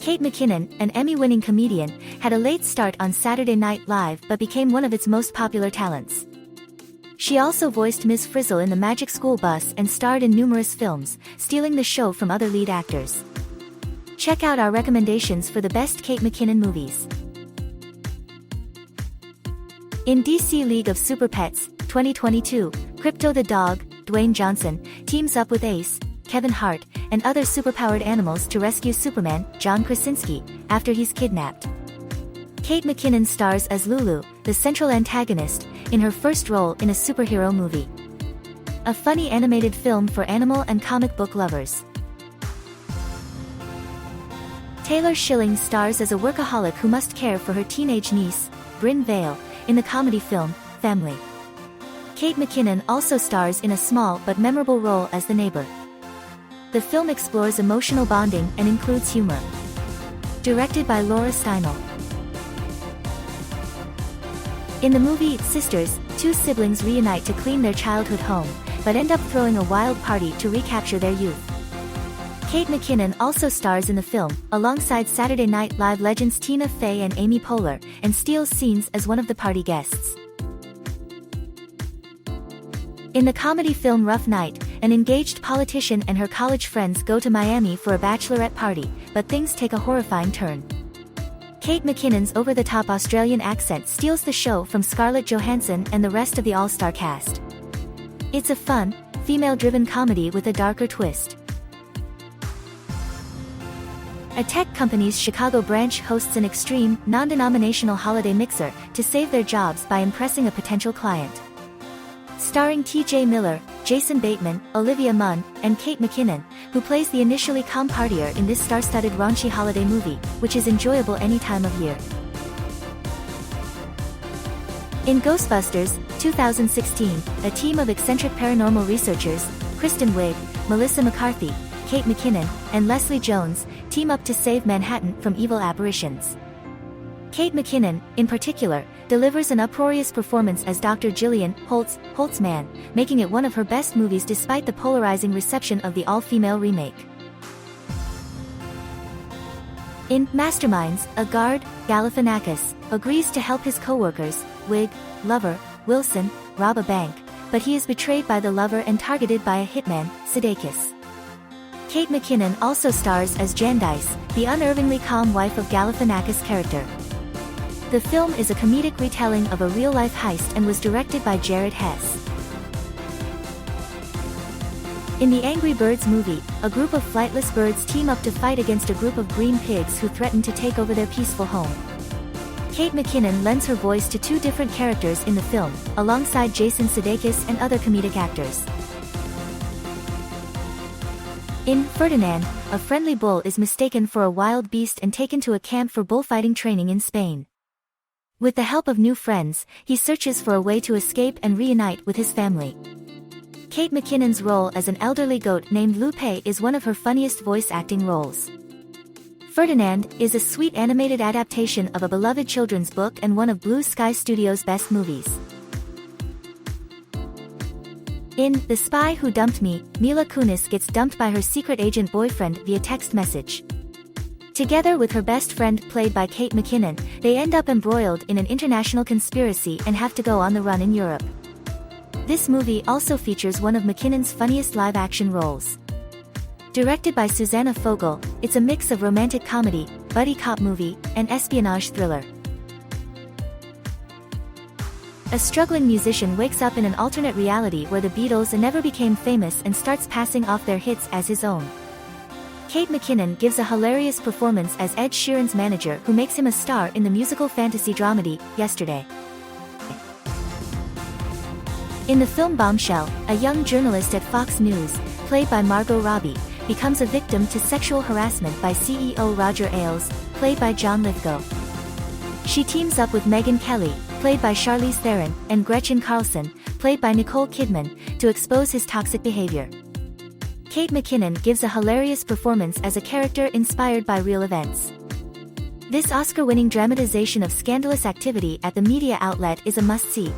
Kate McKinnon, an Emmy-winning comedian, had a late start on Saturday Night Live but became one of its most popular talents. She also voiced Ms. Frizzle in The Magic School Bus and starred in numerous films, stealing the show from other lead actors. Check out our recommendations for the best Kate McKinnon movies. In DC League of Super Pets, 2022, Crypto the dog, Dwayne Johnson, teams up with Ace, Kevin Hart, and other superpowered animals to rescue Superman, John Krasinski, after he's kidnapped. Kate McKinnon stars as Lulu, the central antagonist, in her first role in a superhero movie. A funny animated film for animal and comic book lovers. Taylor Schilling stars as a workaholic who must care for her teenage niece, Brynn Vale, in the comedy film, Family. Kate McKinnon also stars in a small but memorable role as the neighbor. The film explores emotional bonding and includes humor. Directed by Laura Steinel. In the movie Sisters, two siblings reunite to clean their childhood home, but end up throwing a wild party to recapture their youth. Kate McKinnon also stars in the film, alongside Saturday Night Live legends Tina Fey and Amy Poehler, and steals scenes as one of the party guests. In the comedy film Rough Night, an engaged politician and her college friends go to Miami for a bachelorette party, but things take a horrifying turn. Kate McKinnon's over-the-top Australian accent steals the show from Scarlett Johansson and the rest of the all-star cast. It's a fun, female-driven comedy with a darker twist. A tech company's Chicago branch hosts an extreme, non-denominational holiday mixer to save their jobs by impressing a potential client. Starring T.J. Miller, Jason Bateman, Olivia Munn, and Kate McKinnon, who plays the initially calm partier in this star-studded raunchy holiday movie, which is enjoyable any time of year. In Ghostbusters, 2016, a team of eccentric paranormal researchers, Kristen Wiig, Melissa McCarthy, Kate McKinnon, and Leslie Jones, team up to save Manhattan from evil apparitions. Kate McKinnon, in particular, delivers an uproarious performance as Dr. Gillian Holtzman, making it one of her best movies despite the polarizing reception of the all-female remake. In Masterminds, a guard, Galifianakis, agrees to help his co-workers, Wig, lover, Wilson, rob a bank, but he is betrayed by the lover and targeted by a hitman, Sudeikis. Kate McKinnon also stars as Jandice, the unervingly calm wife of Galifianakis' character. The film is a comedic retelling of a real-life heist and was directed by Jared Hess. In the Angry Birds movie, a group of flightless birds team up to fight against a group of green pigs who threaten to take over their peaceful home. Kate McKinnon lends her voice to two different characters in the film, alongside Jason Sudeikis and other comedic actors. In Ferdinand, a friendly bull is mistaken for a wild beast and taken to a camp for bullfighting training in Spain. With the help of new friends, he searches for a way to escape and reunite with his family. Kate McKinnon's role as an elderly goat named Lupe is one of her funniest voice acting roles. Ferdinand is a sweet animated adaptation of a beloved children's book and one of Blue Sky Studios' best movies. In The Spy Who Dumped Me, Mila Kunis gets dumped by her secret agent boyfriend via text message. Together with her best friend played by Kate McKinnon, they end up embroiled in an international conspiracy and have to go on the run in Europe. This movie also features one of McKinnon's funniest live-action roles. Directed by Susanna Fogel, it's a mix of romantic comedy, buddy cop movie, and espionage thriller. A struggling musician wakes up in an alternate reality where the Beatles never became famous and starts passing off their hits as his own. Kate McKinnon gives a hilarious performance as Ed Sheeran's manager who makes him a star in the musical fantasy dramedy, Yesterday. In the film Bombshell, a young journalist at Fox News, played by Margot Robbie, becomes a victim to sexual harassment by CEO Roger Ailes, played by John Lithgow. She teams up with Megyn Kelly, played by Charlize Theron, and Gretchen Carlson, played by Nicole Kidman, to expose his toxic behavior. Kate McKinnon gives a hilarious performance as a character inspired by real events. This Oscar-winning dramatization of scandalous activity at the media outlet is a must-see.